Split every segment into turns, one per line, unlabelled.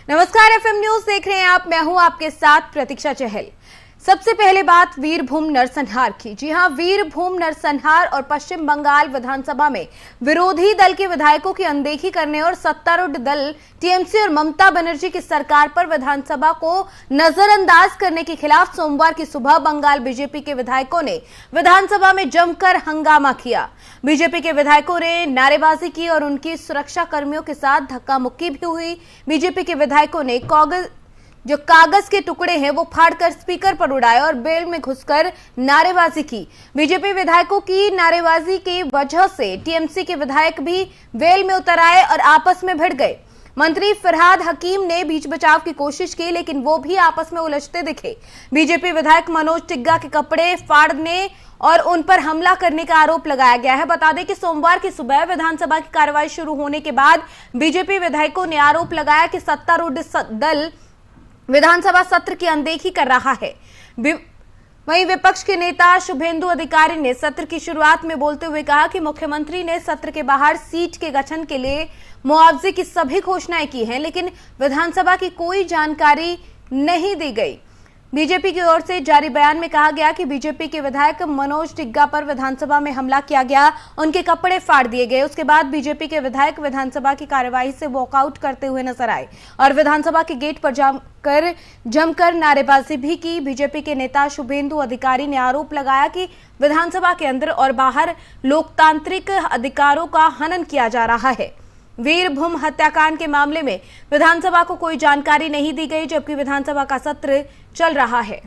नमस्कार, FM news देख रहे हैं आप। मैं हूं आपके साथ प्रतीक्षा चहल। सबसे पहले बात वीरभूम नरसंहार की। जी हां, वीरभूम नरसंहार और पश्चिम बंगाल विधानसभा में विरोधी दल के विधायकों की अनदेखी करने और सत्तारूढ़ दल टीएमसी और ममता बनर्जी की सरकार पर विधानसभा को नजरअंदाज करने के खिलाफ सोमवार की सुबह बंगाल बीजेपी के विधायकों ने विधानसभा में जमकर हंगामा किया। बीजेपी के विधायकों ने नारेबाजी की और उनकी सुरक्षा कर्मियों के साथ धक्का मुक्की भी हुई। बीजेपी के विधायकों ने कागज के टुकड़े हैं वो फाड़कर स्पीकर पर उड़ाए और बेल में घुसकर नारेबाजी की। बीजेपी विधायकों की नारेबाजी की वजह से टीएमसी के विधायक भी वेल में उतर आए और आपस में भिड़ गए। मंत्री फरहाद हकीम ने बीच बचाव की कोशिश की, लेकिन वो भी आपस में उलझते दिखे। बीजेपी विधायक मनोज टिग्गा के कपड़े फाड़ने और उन पर हमला करने का आरोप लगाया गया है। बता दें कि सोमवार की सुबह विधानसभा की कार्रवाई शुरू होने के बाद बीजेपी विधायकों ने आरोप लगाया कि सत्तारूढ़ दल विधानसभा सत्र की अनदेखी कर रहा है। वहीं विपक्ष के नेता शुभेंदु अधिकारी ने सत्र की शुरुआत में बोलते हुए कहा कि मुख्यमंत्री ने सत्र के बाहर सीट के गठन के लिए मुआवजे की सभी घोषणाएं की हैं, लेकिन विधानसभा की कोई जानकारी नहीं दी गई। बीजेपी की ओर से जारी बयान में कहा गया कि बीजेपी के विधायक मनोज टिग्गा पर विधानसभा में हमला किया गया, उनके कपड़े फाड़ दिए गए। उसके बाद बीजेपी के विधायक विधानसभा की कार्यवाही से वॉकआउट करते हुए नजर आए और विधानसभा के गेट पर जमकर नारेबाजी भी की। बीजेपी के नेता शुभेंदु अधिकारी ने आरोप लगाया कि विधानसभा के अंदर और बाहर लोकतांत्रिक अधिकारों का हनन किया जा रहा है। वीरभूम हत्याकांड के मामले में विधानसभा को कोई जानकारी नहीं दी गई, जबकि विधानसभा का सत्र चल रहा है।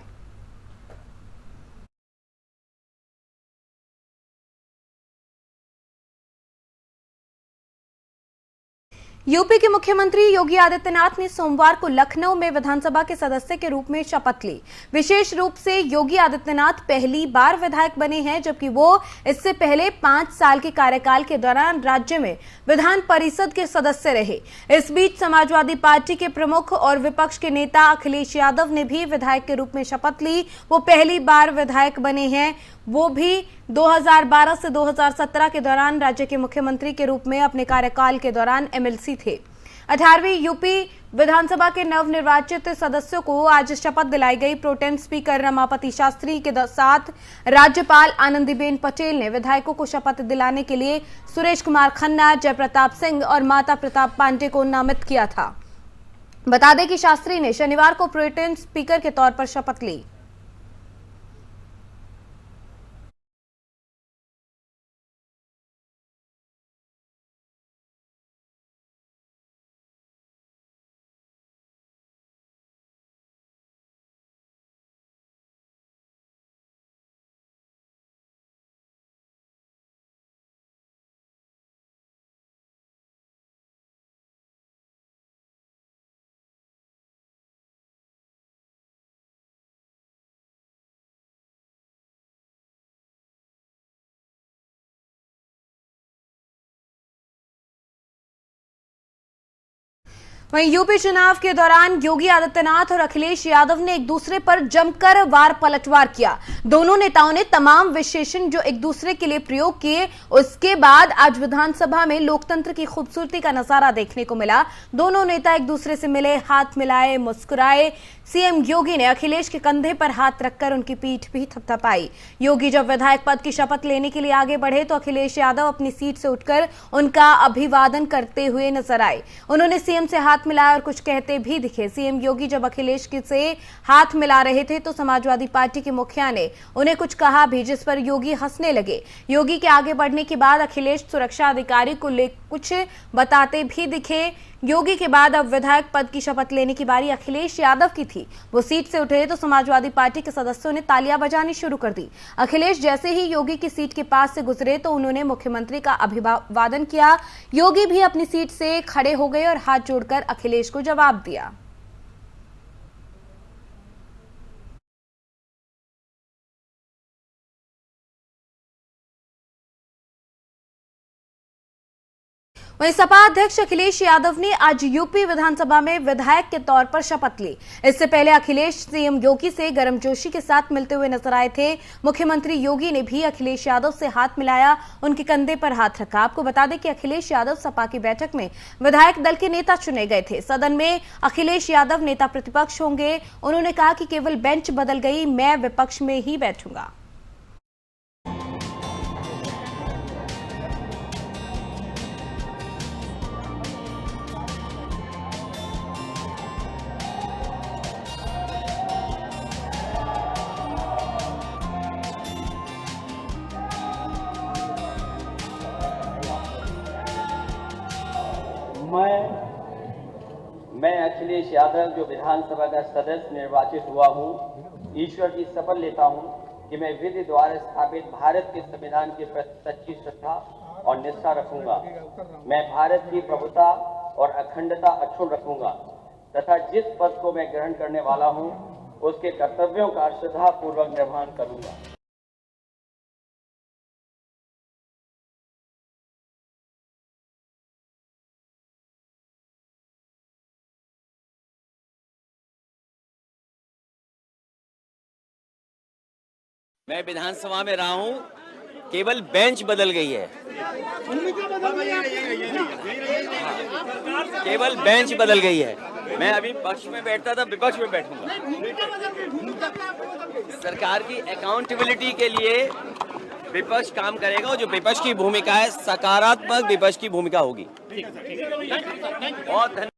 यूपी के मुख्यमंत्री योगी आदित्यनाथ ने सोमवार को लखनऊ में विधानसभा के सदस्य के रूप में शपथ ली। विशेष रूप से योगी आदित्यनाथ पहली बार विधायक बने हैं, जबकि वो इससे पहले 5 साल के कार्यकाल के दौरान राज्य में विधान परिषद के सदस्य रहे। इस बीच समाजवादी पार्टी के प्रमुख और विपक्ष के नेता अखिलेश यादव ने भी विधायक के रूप में शपथ ली। वो पहली बार विधायक बने हैं, वो भी 2012 से 2017 के दौरान राज्य के मुख्यमंत्री के रूप में अपने कार्यकाल के दौरान एमएलसी थे। 18वीं यूपी विधानसभा के नवनिर्वाचित सदस्यों को आज शपथ दिलाई गई। प्रोटेम स्पीकर रमापति शास्त्री के साथ राज्यपाल आनंदीबेन पटेल ने विधायकों को शपथ दिलाने के लिए सुरेश कुमार खन्ना, जयप्रताप सिंह और माता प्रताप पांडे को नामित किया था। बता दें कि शास्त्री ने शनिवार को प्रोटेम स्पीकर के तौर पर शपथ ली। वहीं यूपी चुनाव के दौरान योगी आदित्यनाथ और अखिलेश यादव ने एक दूसरे पर जमकर वार पलटवार किया। दोनों नेताओं ने तमाम विशेषण जो एक दूसरे के लिए प्रयोग किए। उसके बाद आज विधानसभा में लोकतंत्र की खूबसूरती का नजारा देखने को मिला। दोनों नेता एक दूसरे से मिले, हाथ मिलाए, मुस्कुराए। सीएम योगी ने अखिलेश के कंधे पर हाथ रखकर उनकी पीठ भी थपथपाई। योगी जब विधायक पद की शपथ लेने के लिए आगे बढ़े तो अखिलेश यादव अपनी सीट से उठकर उनका अभिवादन करते हुए नजर आए। उन्होंने सीएम से हाथ मिलाया और कुछ कहते भी दिखे। सीएम योगी जब अखिलेश से हाथ मिला रहे थे तो समाजवादी पार्टी के मुखिया ने उन्हें कुछ कहा भी, जिस पर योगी हंसने लगे। योगी के आगे बढ़ने के बाद अखिलेश सुरक्षा अधिकारी को कुछ बताते भी दिखे। योगी के बाद अब विधायक पद की शपथ लेने की बारी अखिलेश यादव की थी। वो सीट से उठे तो समाजवादी पार्टी के सदस्यों ने तालियां बजानी शुरू कर दी। अखिलेश जैसे ही योगी की सीट के पास से गुजरे तो उन्होंने मुख्यमंत्री का अभिवादन किया। योगी भी अपनी सीट से खड़े हो गए और हाथ जोड़कर अखिलेश को जवाब दिया। वहीं सपा अध्यक्ष अखिलेश यादव ने आज यूपी विधानसभा में विधायक के तौर पर शपथ ली। इससे पहले अखिलेश सीएम योगी से गर्मजोशी के साथ मिलते हुए नजर आए थे। मुख्यमंत्री योगी ने भी अखिलेश यादव से हाथ मिलाया, उनके कंधे पर हाथ रखा। आपको बता दें कि अखिलेश यादव सपा की बैठक में विधायक दल के नेता चुने गए थे। सदन में अखिलेश यादव नेता प्रतिपक्ष होंगे। उन्होंने कहा कि केवल बेंच बदल गई, मैं विपक्ष में ही बैठूंगा।
मैं अखिलेश यादव जो विधानसभा का सदस्य निर्वाचित हुआ हूं, ईश्वर की शपथ लेता हूं कि मैं विधि द्वारा स्थापित भारत के संविधान के प्रति सच्ची श्रद्धा और निष्ठा रखूंगा। मैं भारत की प्रभुता और अखंडता अक्षुण्ण रखूंगा तथा जिस पद को मैं ग्रहण करने वाला हूं, उसके कर्तव्यों का श्रद्धापूर्वक निर्वहन करूंगा।
मैं विधानसभा में रहा हूं, केवल बेंच बदल गई है। केवल बेंच बदल गई है। मैं अभी पक्ष में बैठता था, विपक्ष में बैठूंगा। सरकार की अकाउंटेबिलिटी के लिए विपक्ष काम करेगा और जो विपक्ष की भूमिका है, सकारात्मक विपक्ष की भूमिका होगी। बहुत धन्यवाद।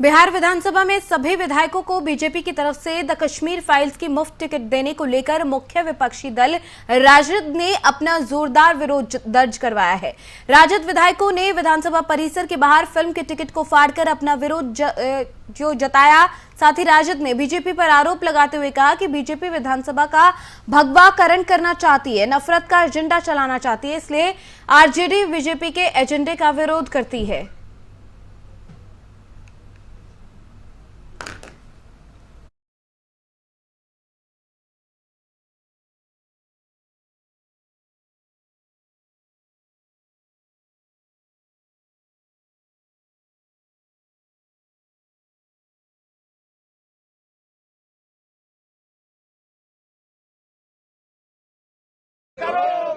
बिहार विधानसभा में सभी विधायकों को बीजेपी की तरफ से द कश्मीर फाइल्स की मुफ्त टिकट देने को लेकर मुख्य विपक्षी दल राजद ने अपना जोरदार विरोध दर्ज करवाया है। राजद विधायकों ने विधानसभा परिसर के बाहर फिल्म के टिकट को फाड़कर अपना विरोध जो जताया। साथ ही राजद ने बीजेपी पर आरोप लगाते हुए कहा कि बीजेपी विधानसभा का भगवाकरण करना चाहती है, नफरत का एजेंडा चलाना चाहती है, इसलिए आरजेडी बीजेपी के एजेंडे का विरोध करती है।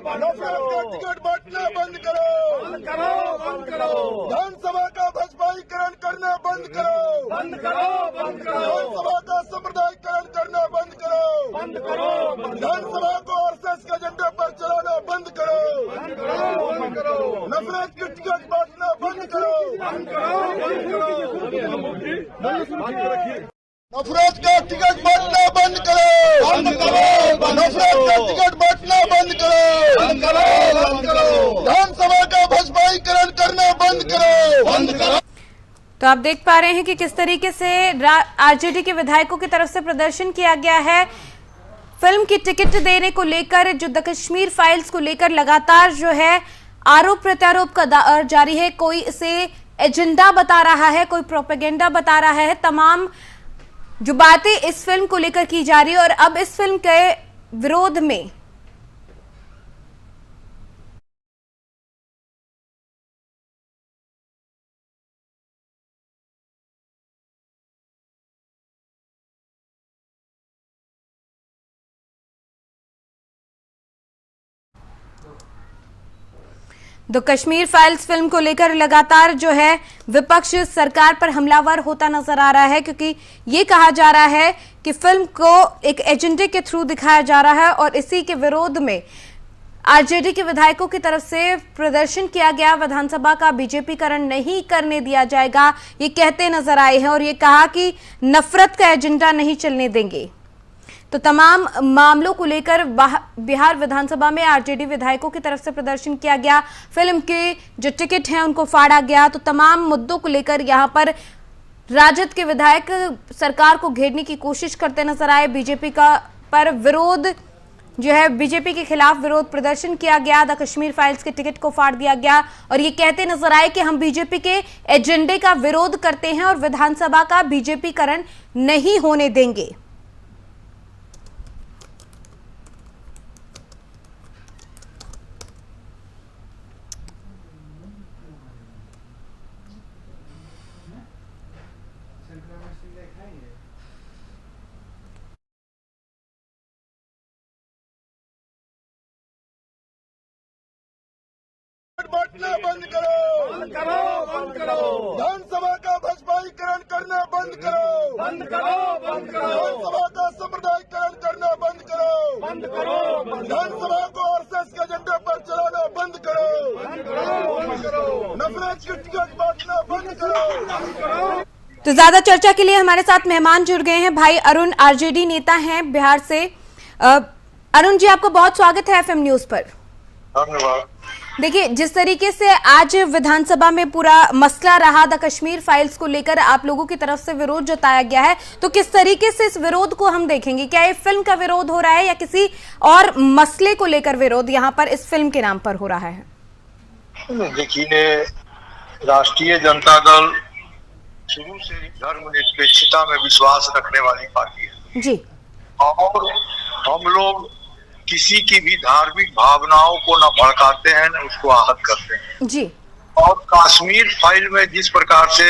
नफरत का टिकट बांटना बंद करो, विधानसभा का भाजपाईकरण करना बंद करो, विधानसभा का सांप्रदायिकरण करना बंद करो, विधानसभा को आरएसएस के एजेंडे पर चलाना बंद करो, नफरत के टिकट बांटना बंद करो, नफरत का टिकट बांटना बंद करो, नफरत का टिकट बांटना बंद करो, विधानसभा का भाजपाईकरण करना बंद करो।
तो आप देख पा रहे हैं कि किस तरीके से आरजेडी के विधायकों की तरफ से प्रदर्शन किया गया है। फिल्म की टिकट देने को लेकर, जो द कश्मीर फाइल्स को लेकर लगातार जो है आरोप प्रत्यारोप का दौर जारी है। कोई इसे एजेंडा बता रहा है, कोई प्रोपेगेंडा बता रहा है। तमाम जो बातें इस फिल्म को लेकर की जा रही है और अब इस फिल्म के विरोध में द कश्मीर फाइल्स फिल्म को लेकर लगातार जो है विपक्ष सरकार पर हमलावर होता नजर आ रहा है, क्योंकि ये कहा जा रहा है कि फिल्म को एक एजेंडे के थ्रू दिखाया जा रहा है और इसी के विरोध में आरजेडी के विधायकों की तरफ से प्रदर्शन किया गया। विधानसभा का बीजेपीकरण नहीं करने दिया जाएगा, ये कहते नजर आए हैं और ये कहा कि नफरत का एजेंडा नहीं चलने देंगे। तो तमाम मामलों को लेकर बिहार विधानसभा में आरजेडी विधायकों की तरफ से प्रदर्शन किया गया। फिल्म के जो टिकट हैं उनको फाड़ा गया। तो तमाम मुद्दों को लेकर यहां पर राजद के विधायक सरकार को घेरने की कोशिश करते नजर आए। बीजेपी का पर विरोध जो है, बीजेपी के खिलाफ विरोध प्रदर्शन किया गया। द कश्मीर फाइल्स के टिकट को फाड़ दिया गया और ये कहते नजर आए कि हम बीजेपी के एजेंडे का विरोध करते हैं और विधानसभा का बीजेपीकरण नहीं होने देंगे।
काटना बंद करो, विधानसभा का भाजपाईकरण करना बंद करो, विधानसभा का संप्रदायीकरण करना बंद करो, विधानसभा को आरएसएस के एजेंडे पर चलाना बंद करो, नफरत की टिकट बांटना बंद करो।
तो ज्यादा चर्चा के लिए हमारे साथ मेहमान जुड़ गए हैं। भाई अरुण आरजेडी नेता हैं बिहार से। अरुण जी, आपको बहुत स्वागत है एफएम न्यूज पर।
धन्यवाद।
देखिए, जिस तरीके से आज विधानसभा में पूरा मसला रहा द कश्मीर फाइल्स को लेकर आप लोगों की तरफ से विरोध जताया गया है, तो किस तरीके से इस विरोध को हम देखेंगे? क्या ये फिल्म का विरोध हो रहा है या किसी और मसले को लेकर विरोध यहाँ पर इस फिल्म के नाम पर हो रहा है?
देखिए, राष्ट्रीय जनता दल शुरू से धर्मनिरपेक्षता में विश्वास रखने वाली पार्टी है
जी,
और हम लोग किसी की भी धार्मिक भावनाओं को न भड़काते हैं न उसको आहत करते हैं
जी।
और कश्मीर फाइल में जिस प्रकार से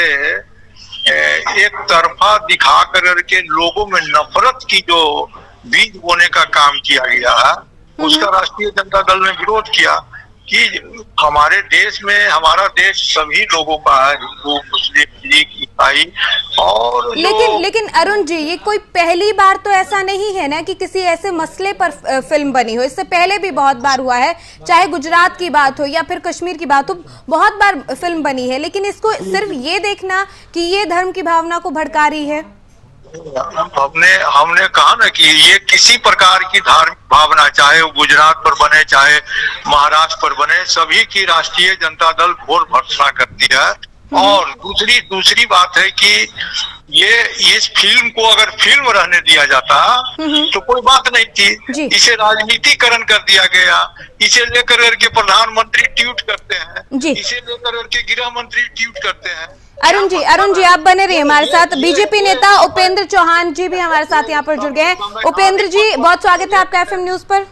एक तरफा दिखा करके लोगों में नफरत की जो बीज बोने का काम किया गया है, उसका राष्ट्रीय जनता दल ने विरोध किया कि हमारे देश में, हमारा देश सभी लोगों का है, हिंदू, मुस्लिम, सिख, ईसाई। और
लेकिन अरुण जी, ये कोई पहली बार तो ऐसा नहीं है ना कि किसी ऐसे मसले पर फिल्म बनी हो। इससे पहले भी बहुत बार हुआ है, चाहे गुजरात की बात हो या फिर कश्मीर की बात हो, बहुत बार फिल्म बनी है। लेकिन इसको सिर्फ ये देखना कि ये धर्म की भावना को भड़का रही है।
हमने कहा ना कि ये किसी प्रकार की धार्मिक भावना, चाहे वो गुजरात पर बने चाहे महाराष्ट्र पर बने, सभी की राष्ट्रीय जनता दल घोर भर्त्सना करती है। और दूसरी बात है कि ये इस फिल्म को अगर फिल्म रहने दिया जाता तो कोई बात नहीं थी। इसे राजनीतिकरण कर दिया गया। इसे लेकर के प्रधानमंत्री ट्वीट करते हैं, इसे लेकर के गृह मंत्री ट्वीट करते हैं।
अरुण जी आप बने रहिए हमारे साथ। बीजेपी नेता उपेंद्र चौहान जी भी हमारे साथ यहाँ पर जुड़ गए हैं। उपेंद्र जी, बहुत स्वागत है आपका एफएम न्यूज पर।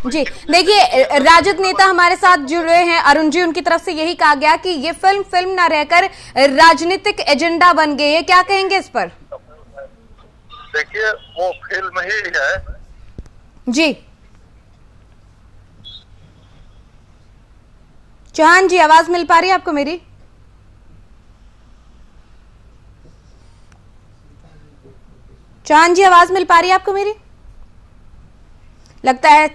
जी, देखिए, राजद नेता हमारे साथ जुड़ रहे हैं अरुण जी। उनकी तरफ से यही कहा गया कि ये फिल्म ना रहकर राजनीतिक एजेंडा बन गई है। क्या कहेंगे इस पर?
देखिए, वो फिल्म ही है
जी। चौहान जी, आवाज मिल पा रही है आपको मेरी? चौहान जी, आवाज मिल पा रही है आपको मेरी? लगता है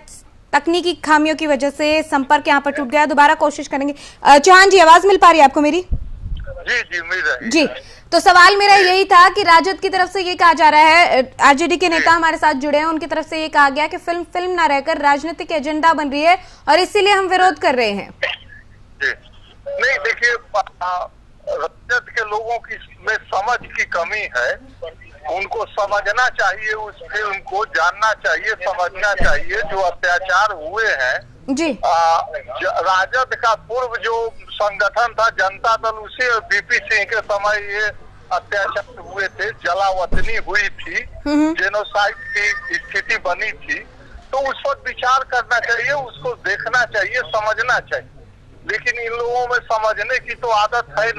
तकनीकी खामियों की वजह से संपर्क यहाँ पर टूट गया। दोबारा कोशिश करेंगे। चौहान जी, आवाज मिल पा रही है आपको मेरी?
जी मिल रही है।
जी, तो सवाल मेरा यही था कि राजद की तरफ से ये कहा जा रहा है, आरजेडी के नेता हमारे साथ जुड़े हैं, उनकी तरफ से ये कहा गया कि फिल्म ना रहकर राजनीतिक एजेंडा बन रही है और इसीलिए हम विरोध कर रहे हैं।
नहीं, देखिए, राजद के लोगों की में समझ की कमी है। उनको समझना चाहिए, उस फिल्म को जानना चाहिए, समझना चाहिए। जो अत्याचार हुए हैं
जी,
राजद का पूर्व जो संगठन था जनता दल, उसी बीपी सिंह के समय ये अत्याचार हुए थे, जलावतनी हुई थी, जेनोसाइड की स्थिति बनी थी। तो उस पर विचार करना चाहिए, उसको देखना चाहिए, समझना चाहिए। लेकिन इन लोगों में समझने की तो आदत है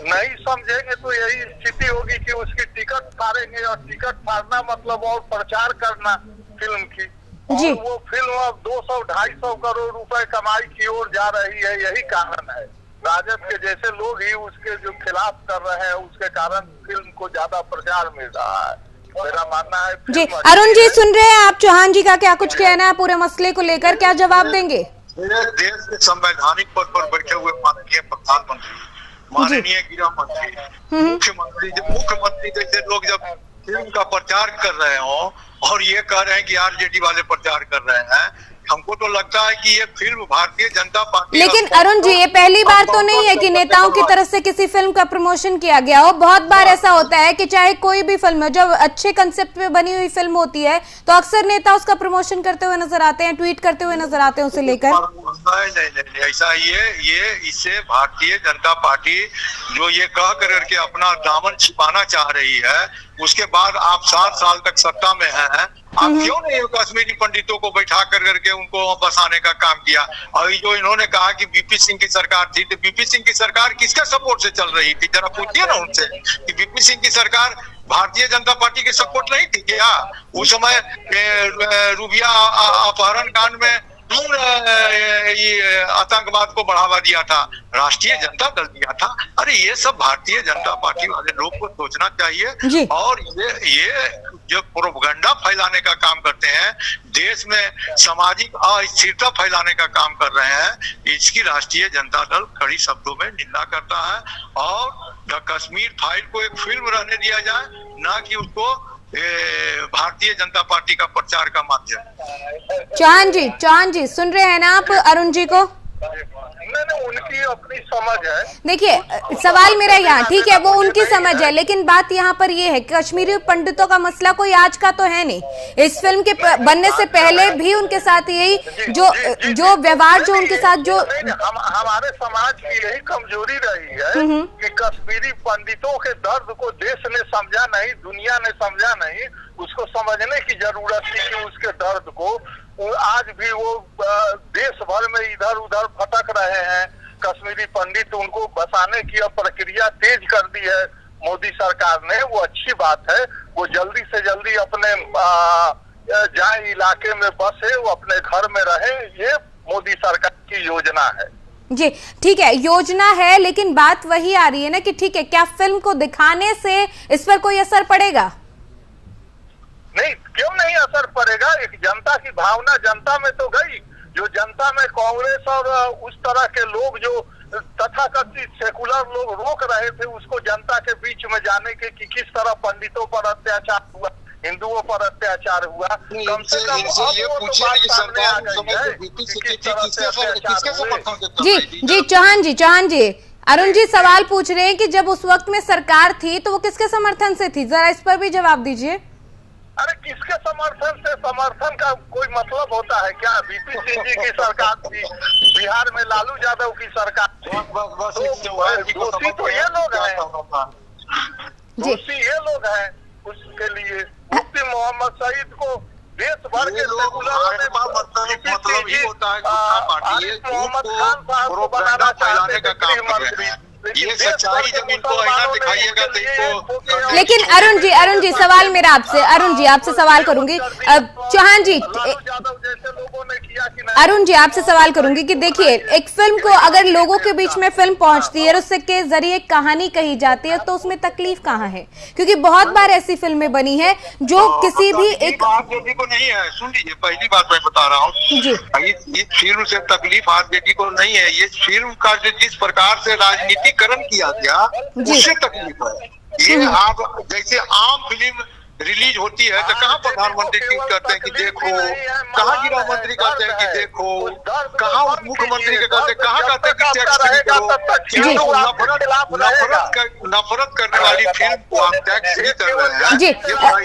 नहीं समझेंगे तो यही स्थिति होगी कि उसकी टिकट फाड़ेंगे, और टिकट फाड़ना मतलब और प्रचार करना फिल्म की। और वो फिल्म अब 200-250 करोड़ रुपए कमाई की ओर जा रही है। यही कारण है, राजद के जैसे लोग ही उसके जो खिलाफ कर रहे हैं, उसके कारण फिल्म को ज्यादा प्रचार मिल रहा है। मेरा मानना है
जी। अरुण जी, सुन रहे हैं आप? चौहान जी का क्या कुछ कहना है पूरे मसले को लेकर? क्या जवाब देंगे?
देश के संवैधानिक पद पर बैठे हुए माननीय प्रधानमंत्री, माननीय गृह मंत्री, मुख्यमंत्री जैसे लोग जब फिल्म का प्रचार कर रहे हो और ये कह रहे हैं कि आरजेडी वाले प्रचार कर रहे हैं, हमको तो लगता है कि ये फिल्म भारतीय जनता पार्टी।
लेकिन अरुण जी, ये पहली बार तो नहीं है कि नेताओं की तरफ से किसी फिल्म का प्रमोशन किया गया हो। बहुत बार ऐसा होता है कि चाहे कोई भी फिल्म हो, जब अच्छे कंसेप्ट पे बनी हुई फिल्म होती है तो अक्सर नेता उसका प्रमोशन करते हुए नजर आते हैं, ट्वीट करते हुए नजर आते हैं उसे लेकर।
नहीं, ऐसा ये इससे भारतीय जनता पार्टी जो ये कह करके अपना दामन छिपाना चाह रही है, उसके बाद आप 7 साल तक सत्ता में हैं, आप क्यों नहीं कश्मीरी पंडितों को बैठा करके उनको बसाने का काम किया? और जो इन्होंने कहा कि बीपी सिंह की सरकार थी, तो बीपी सिंह की सरकार किसका सपोर्ट से चल रही थी? जरा पूछिए ना उनसे कि बीपी सिंह की सरकार भारतीय जनता पार्टी की सपोर्ट नहीं थी क्या? उस समय रूबिया अपहरण कांड में ये आतंकवाद को बढ़ावा दिया था, राष्ट्रीय जनता दल दिया था। अरे ये सब भारतीय जनता पार्टी वाले लोग को सोचना चाहिए। और ये जो प्रोपगंडा फैलाने का काम करते हैं, देश में सामाजिक अस्थिरता फैलाने का काम कर रहे हैं, इसकी राष्ट्रीय जनता दल कड़ी शब्दों में निंदा करता है। और द कश्मीर फाइल को एक फिल्म रहने दिया जाए, ना कि उसको भारतीय जनता पार्टी का प्रचार का माध्यम।
चौहान जी सुन रहे हैं ना आप अरुण जी को?
नहीं, उनकी अपनी समझ है।
देखिए सवाल मेरा यहाँ, ठीक है वो उनकी समझ है, लेकिन बात यहाँ पर ये है कश्मीरी पंडितों का मसला कोई आज का तो है नहीं। इस फिल्म के बनने से पहले भी उनके साथ यही जो व्यवहार जो उनके साथ जो
हमारे समाज की यही कमजोरी रही है कि कश्मीरी पंडितों के दर्द को देश ने समझा नहीं, दुनिया ने समझा नहीं। उसको समझने की जरूरत थी कि उसके दर्द को आज भी वो देश भर में इधर उधर भटक रहे हैं। कश्मीरी पंडित, उनको बसाने की प्रक्रिया तेज कर दी है मोदी सरकार ने, वो अच्छी बात है। वो जल्दी से जल्दी अपने जहाँ इलाके में बसे, वो अपने घर में रहे, ये मोदी सरकार की योजना है।
जी ठीक है, योजना है, लेकिन बात वही आ रही है ना कि ठीक है क्या फिल्म को दिखाने से इस पर कोई असर पड़ेगा?
नहीं, क्यों नहीं असर पड़ेगा? एक जनता की भावना जनता में तो गई। जो जनता में कांग्रेस और उस तरह के लोग जो तथाकथित सेकुलर लोग रोक रहे थे, उसको जनता के बीच में जाने के कि किस तरह पंडितों पर अत्याचार हुआ, हिंदुओं पर अत्याचार हुआ, कम से कम
ये पूछिए कि सरकार
जी चौहान जी अरुण जी सवाल पूछ रहे हैं कि जब उस वक्त में सरकार थी तो वो किसके समर्थन से थी, जरा इस पर भी जवाब दीजिए।
अरे किसके समर्थन से? समर्थन का कोई मतलब होता है क्या? वीपी सिंह जी की सरकार थी, बिहार में लालू यादव की सरकार थी। दोषी तो ये लोग हैं, दोषी ये लोग हैं। उसके लिए मुफ्ती मोहम्मद सईद को देश भर के
मतलब ये होता है
मोहम्मद खान साहब को बनाना
फैलाने का काम कर रहे हैं। ये सच्चाई जब इनको आईना दिखाइएगा तो इनको।
लेकिन अरुण जी सवाल मेरा आपसे, अरुण जी आपसे सवाल करूंगी, चौहान जी अरुण जी आपसे सवाल करूंगी कि देखिए एक फिल्म को अगर लोगों के बीच में फिल्म पहुंचती है और उसके जरिए कहानी कही जाती है तो उसमें तकलीफ कहाँ है? क्योंकि बहुत बार ऐसी फिल्में बनी है जो किसी भी एक
आरजेडी को नहीं है। सुन लीजिए, पहली बात मैं बता रहा हूँ
जी,
इस फिल्म से तकलीफ आरजेडी को नहीं है। ये फिल्म का जिस प्रकार से राजनीतिकरण किया गया उससे तकलीफ है। ये आप जैसे आम फिल्म रिलीज होती है तो कहाँ प्रधानमंत्री ट्वीट करते हैं कि देखो, कहाँ गृह मंत्री कहते हैं कि देखो, कहाँ मुख्यमंत्री के कहते हैं, कहाँ कहते हैं कि टैक्स फ्री करो। नफरत करने वाली फिल्म को आप टैक्स फ्री कर रहे हैं।
जी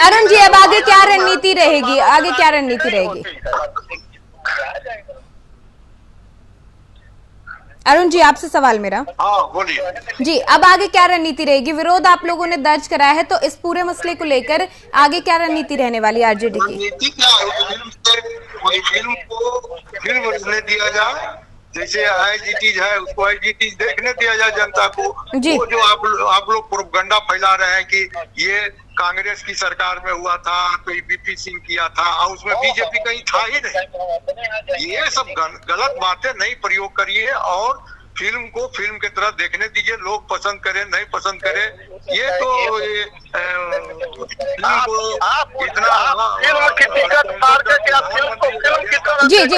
अरुण जी अब आगे क्या रणनीति रहेगी, आगे क्या रणनीति रहेगी? अरुण जी आपसे सवाल मेरा।
हाँ बोलिए
जी, अब आगे क्या रणनीति रहेगी? विरोध आप लोगों ने दर्ज कराया है तो इस पूरे मसले को लेकर आगे क्या रणनीति रहने वाली है आरजेडी की?
रणनीति क्या है? फिल्म को फिल्म बनने दिया जाए, जैसे आईजीटीज है उसको आईजीटीज देखने दिया जाए जनता को। वो जो आप लोग प्रोपगंडा फैला रहे हैं कि ये कांग्रेस की सरकार में हुआ था तो वीपी सिंह किया था और उसमें बीजेपी कहीं था ही नहीं। ये सब गलत बातें नहीं प्रयोग करिए और फिल्म को फिल्म की तरह देखने दीजिए। लोग पसंद करें नहीं पसंद करें, ये तो
जी जी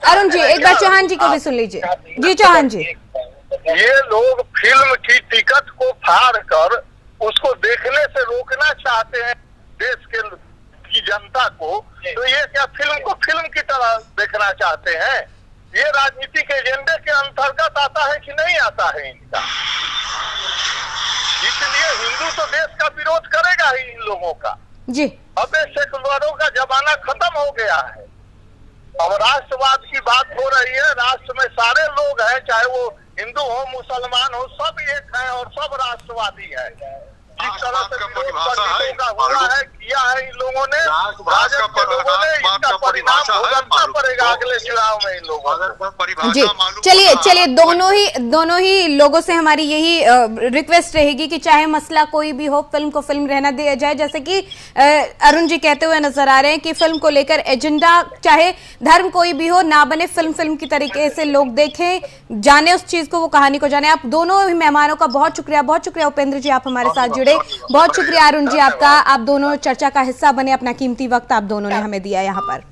अरुण जी एक बार चौहान जी को भी सुन लीजिए। जी चौहान जी,
ये लोग फिल्म की टिकट को फाड़ कर उसको देखने से रोकना चाहते हैं देश की जनता को। तो ये क्या फिल्म को फिल्म की तरह देखना चाहते हैं? ये राजनीतिक एजेंडे के अंतर्गत आता है कि नहीं आता है इनका? इसलिए हिंदू तो देश का विरोध करेगा ही इन लोगों का।
जी
अब सेकुलरों का जमाना खत्म हो गया है। अब राष्ट्रवाद की बात हो रही है। राष्ट्र में सारे लोग हैं, चाहे वो हिंदू हो मुसलमान हो, सब एक हैं और सब राष्ट्रवादी है। जिस तरह से पंडितों का हुआ है किया है इन लोगों ने, राजद के लोगों ने, इसका परिणाम भुगतना पड़ेगा अगले चुनाव में इन लोगों को।
जी चलिए दोनों ही लोगों से हमारी यही रिक्वेस्ट रहेगी कि चाहे मसला कोई भी हो, फिल्म को फिल्म रहना दिया जाए। जैसे कि अरुण जी कहते हुए नजर आ रहे हैं कि फिल्म को लेकर एजेंडा, चाहे धर्म कोई भी हो, ना बने, फिल्म की तरीके से लोग देखें, जाने उस चीज को, वो कहानी को जाने। आप दोनों ही मेहमानों का बहुत शुक्रिया। उपेंद्र जी, आप हमारे साथ जुड़े, बहुत शुक्रिया। अरुण जी आपका, आप दोनों चर्चा का हिस्सा बने, अपना कीमती वक्त आप दोनों ने हमें दिया यहाँ पर।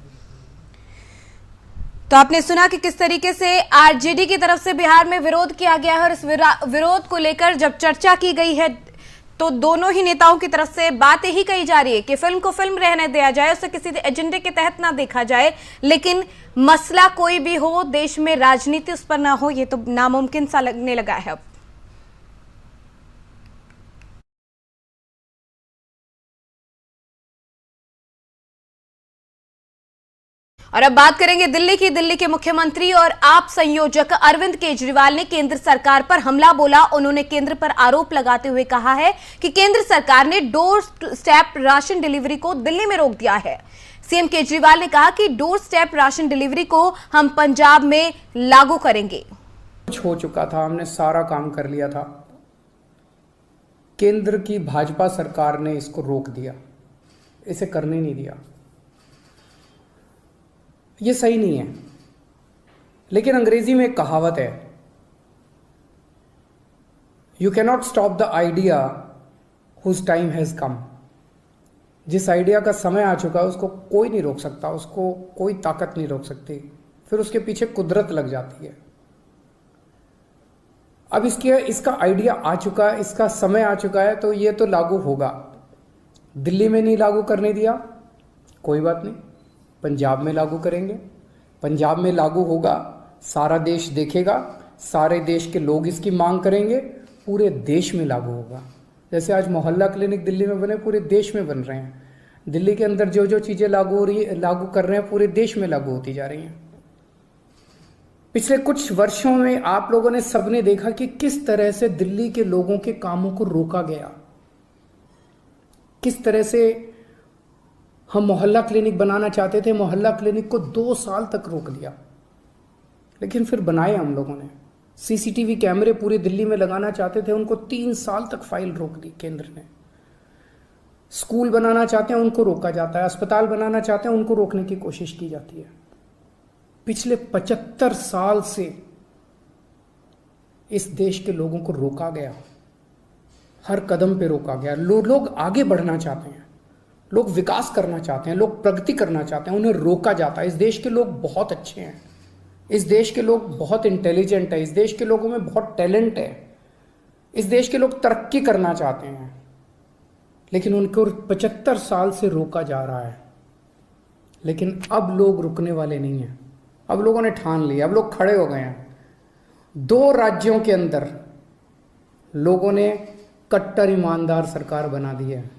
तो आपने सुना कि किस तरीके से आरजेडी की तरफ से बिहार में विरोध किया गया है, और इस विरोध को लेकर जब चर्चा की गई है तो दोनों ही नेताओं की तरफ से बात यही कही जा रही है कि फिल्म को फिल्म रहने दिया जाए, उसे किसी एजेंडे के तहत ना देखा जाए, लेकिन मसला कोई भी हो, देश में राजनीति उस पर ना हो, ये तो नामुमकिन सा लगने लगा है अब। और अब बात करेंगे दिल्ली के मुख्यमंत्री और आप संयोजक अरविंद केजरीवाल ने केंद्र सरकार पर हमला बोला। उन्होंने केंद्र पर आरोप लगाते हुए कहा है कि केंद्र सरकार ने डोर स्टेप राशन डिलीवरी को दिल्ली में रोक दिया है। सीएम केजरीवाल ने कहा कि डोर स्टेप राशन डिलीवरी को हम पंजाब में लागू करेंगे।
कुछ हो चुका था, हमने सारा काम कर लिया था, केंद्र की भाजपा सरकार ने इसको रोक दिया, इसे करने नहीं दिया। ये सही नहीं है। लेकिन अंग्रेजी में एक कहावत है, you cannot stop the idea whose time has come. जिस आइडिया का समय आ चुका है उसको कोई नहीं रोक सकता, उसको कोई ताकत नहीं रोक सकती, फिर उसके पीछे कुदरत लग जाती है। अब इसका आइडिया आ चुका है, इसका समय आ चुका है, तो ये तो लागू होगा। दिल्ली में नहीं लागू करने दिया, कोई बात नहीं, पंजाब में लागू करेंगे। पंजाब में लागू होगा, सारा देश देखेगा, सारे देश के लोग इसकी मांग करेंगे, पूरे देश में लागू होगा। जैसे आज मोहल्ला क्लिनिक दिल्ली में बने, पूरे देश में बन रहे हैं। दिल्ली के अंदर जो चीज़ें लागू कर रहे हैं, पूरे देश में लागू होती जा रही हैं। पिछले कुछ वर्षों में आप लोगों ने सबने देखा कि किस तरह से दिल्ली के लोगों के कामों को रोका गया, किस तरह से हम मोहल्ला क्लिनिक बनाना चाहते थे, मोहल्ला क्लिनिक को 2 साल तक रोक दिया, लेकिन फिर बनाए हम लोगों ने। सीसीटीवी कैमरे पूरे दिल्ली में लगाना चाहते थे, उनको 3 साल तक फाइल रोक दी केंद्र ने। स्कूल बनाना चाहते हैं, उनको रोका जाता है। अस्पताल बनाना चाहते हैं, उनको रोकने की कोशिश की जाती है। पिछले 75 साल से इस देश के लोगों को रोका गया, हर कदम पे रोका गया। लोग आगे बढ़ना चाहते हैं, लोग विकास करना चाहते हैं, लोग प्रगति करना चाहते हैं, उन्हें रोका जाता है। इस देश के लोग बहुत अच्छे हैं, इस देश के लोग बहुत इंटेलिजेंट है, इस देश के लोगों में बहुत टैलेंट है, इस देश के लोग तरक्की करना चाहते हैं, लेकिन उनको 75 साल से रोका जा रहा है। लेकिन अब लोग रुकने वाले नहीं हैं, अब लोगों ने ठान लिया, अब लोग खड़े हो गए हैं। 2 राज्यों के अंदर लोगों ने कट्टर ईमानदार सरकार बना दी है।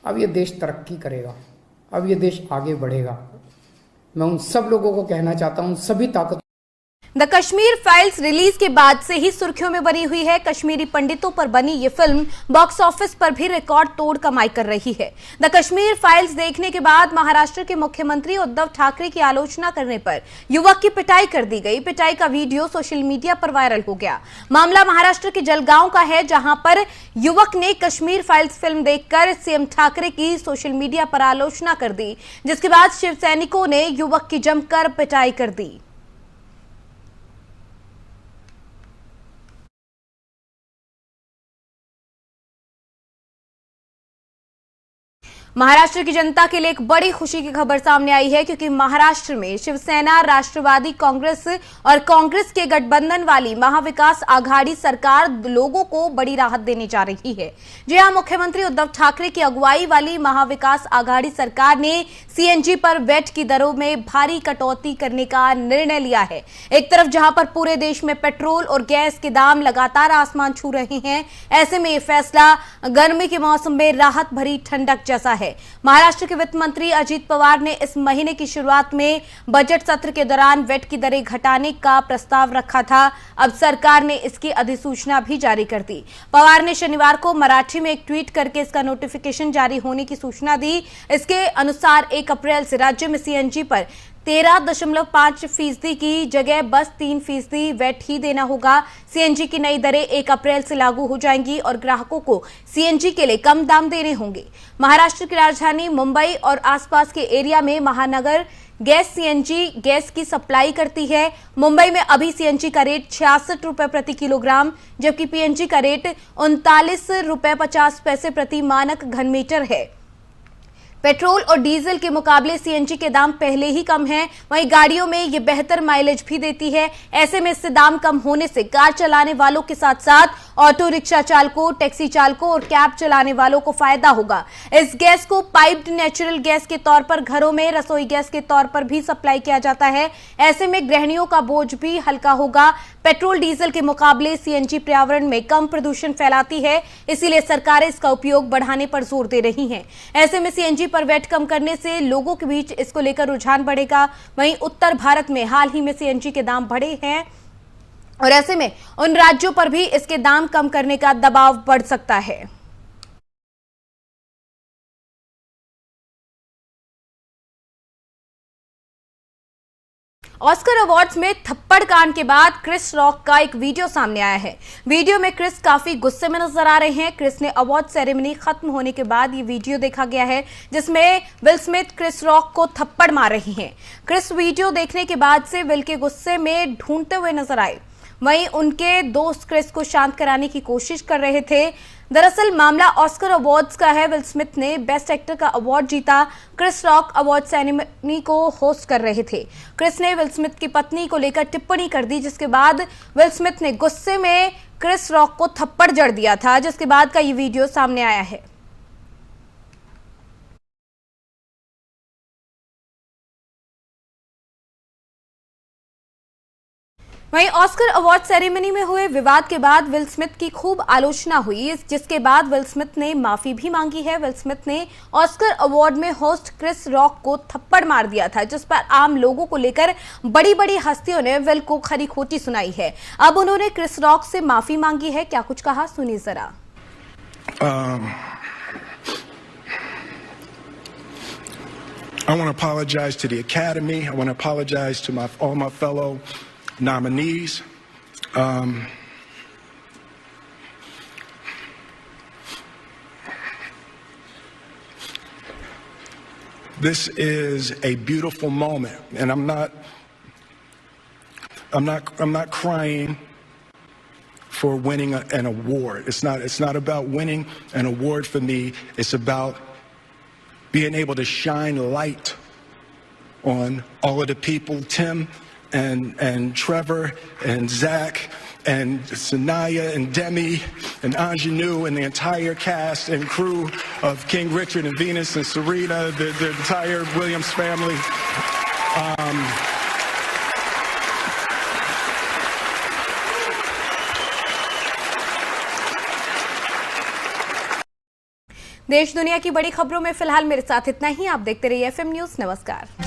अब ये देश तरक्की करेगा, अब ये देश आगे बढ़ेगा। मैं उन सब लोगों को कहना चाहता हूं, सभी ताकत।
द कश्मीर फाइल्स रिलीज के बाद से ही सुर्खियों में बनी हुई है। कश्मीरी पंडितों पर बनी ये फिल्म बॉक्स ऑफिस पर भी रिकॉर्ड तोड़ कमाई कर रही है। द कश्मीर फाइल्स देखने के बाद महाराष्ट्र के मुख्यमंत्री उद्धव ठाकरे की आलोचना करने पर युवक की पिटाई कर दी गई। पिटाई का वीडियो सोशल मीडिया पर वायरल हो गया। मामला महाराष्ट्र के जलगांव का है, जहां पर युवक ने कश्मीर फाइल्स फिल्म देखकर सीएम ठाकरे की सोशल मीडिया पर आलोचना कर दी, जिसके बाद शिव सैनिकों ने युवक की जमकर पिटाई कर दी। महाराष्ट्र की जनता के लिए एक बड़ी खुशी की खबर सामने आई है, क्योंकि महाराष्ट्र में शिवसेना, राष्ट्रवादी कांग्रेस और कांग्रेस के गठबंधन वाली महाविकास आघाड़ी सरकार लोगों को बड़ी राहत देने जा रही है। जी हां, मुख्यमंत्री उद्धव ठाकरे की अगुवाई वाली महाविकास आघाड़ी सरकार ने सीएनजी पर वैट की दरों में भारी कटौती करने का निर्णय लिया है। एक तरफ जहां पर पूरे देश में पेट्रोल और गैस के दाम लगातार आसमान छू रहे हैं, ऐसे में यह फैसला गर्मी के मौसम में राहत भरी ठंडक जैसा है। है। महाराष्ट्र के वित्त मंत्री अजित पवार ने इस महीने की शुरुआत में बजट सत्र के दौरान वैट की दरें घटाने का प्रस्ताव रखा था। अब सरकार ने इसकी अधिसूचना भी जारी कर दी। पवार ने शनिवार को मराठी में एक ट्वीट करके इसका नोटिफिकेशन जारी होने की सूचना दी। इसके अनुसार 1 अप्रैल से राज्य में सीएनजी पर 13.5% की जगह बस 3% वैट ही देना होगा। सीएनजी की नई दरें 1 अप्रैल से लागू हो जाएंगी और ग्राहकों को सीएनजी के लिए कम दाम देने होंगे। महाराष्ट्र की राजधानी मुंबई और आसपास के एरिया में महानगर गैस सीएनजी गैस की सप्लाई करती है। मुंबई में अभी सीएनजी का रेट 66 रुपए प्रति किलोग्राम, जबकि पीएनजी का रेट 39 रुपए 50 पैसे प्रति मानक घन मीटर है। पेट्रोल और डीजल के मुकाबले सीएनजी के दाम पहले ही कम हैं। वहीं गाड़ियों में ये बेहतर माइलेज भी देती है। ऐसे में इससे दाम कम होने से कार चलाने वालों के साथ साथ ऑटो रिक्शा चालकों, टैक्सी चालकों और कैब चलाने वालों को फायदा होगा। इस गैस को पाइप्ड नेचुरल गैस के तौर पर घरों में रसोई गैस के तौर पर भी सप्लाई किया जाता है। ऐसे में गृहिणियों का बोझ भी हल्का होगा। पेट्रोल डीजल के मुकाबले सीएनजी पर्यावरण में कम प्रदूषण फैलाती है, इसीलिए सरकारें इसका उपयोग बढ़ाने पर जोर दे रही हैं। ऐसे में सीएनजी पर वैट कम करने से लोगों के बीच इसको लेकर रुझान बढ़ेगा। वहीं उत्तर भारत में हाल ही में सीएनजी के दाम बढ़े हैं और ऐसे में उन राज्यों पर भी इसके दाम कम करने का दबाव बढ़ सकता है। ऑस्कर अवार्ड्स में थप्पड़ कांड के बाद क्रिस रॉक का एक वीडियो सामने आया है। वीडियो में क्रिस काफी गुस्से में नजर आ रहे हैं। क्रिस ने अवार्ड सेरेमनी खत्म होने के बाद ये वीडियो देखा गया है, जिसमें विल स्मिथ क्रिस रॉक को थप्पड़ मार रही हैं। क्रिस वीडियो देखने के बाद से विल के गुस्से में ढूंढते हुए नजर आए। वहीं उनके दोस्त क्रिस को शांत कराने की कोशिश कर रहे थे। दरअसल मामला ऑस्कर अवार्ड्स का है। विल स्मिथ ने बेस्ट एक्टर का अवार्ड जीता। क्रिस रॉक अवार्ड सेरेमनी को होस्ट कर रहे थे। क्रिस ने विल स्मिथ की पत्नी को लेकर टिप्पणी कर दी, जिसके बाद विल स्मिथ ने गुस्से में क्रिस रॉक को थप्पड़ जड़ दिया था, जिसके बाद का ये वीडियो सामने आया है। वहीं ऑस्कर अवार्ड सेरेमनी में हुए विवाद के बाद विल स्मिथ की खूब आलोचना हुई, जिसके बाद विल स्मिथ ने माफी भी मांगी है। विल स्मिथ ने ऑस्कर अवार्ड में होस्ट क्रिस रॉक को थप्पड़ मार दिया था, जिस पर आम लोगों को लेकर बड़ी बड़ी हस्तियों ने विल को खरी खोटी सुनाई है। अब उन्होंने क्रिस रॉक से माफी मांगी है। क्या कुछ कहा, सुनिए जरा।
I want to apologize to the Academy. I want to apologize to all my fellow nominees. This is a beautiful moment, and I'm not crying for winning an award. It's not about winning an award for me. It's about being able to shine light on all of the people, Tim and Trevor and Zach and Sanaya and Demi and Ingenue and the entire cast and crew of King Richard and Venus and Serena, the entire Williams family.
देश दुनिया की बड़ी खबरों में फिलहाल मेरे साथ इतना ही। आप देखते रहिए FM न्यूज़। नमस्कार।